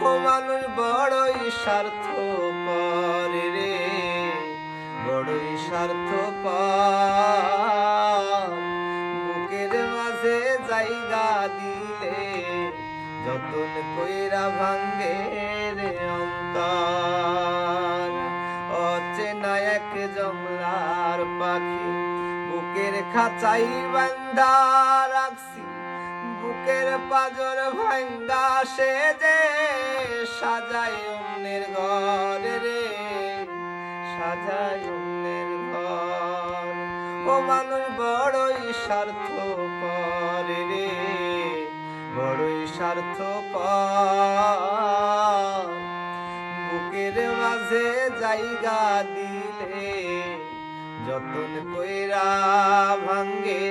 ও মানুষ বড়ই স্বার্থপর রে, বড়ই স্বার্থপর। বুকের মাঝে জায়গা দিলে যতন কইরা ভাঙ্গে রে অন্তর। অচেনা এক জংলার পাখি বুকের খাঁচাই বান্ধা রাখছি, বুকের পাজর ভাঙ্গা সে যে সাজায় অন্যের ঘর রে, সাজায় অন্যের ঘর। ও মানুষ বড়ই স্বার্থপর রে, বড়ই স্বার্থপর। বুকের মাঝে জায়গা দিলে যতন কইরা ভাঙ্গে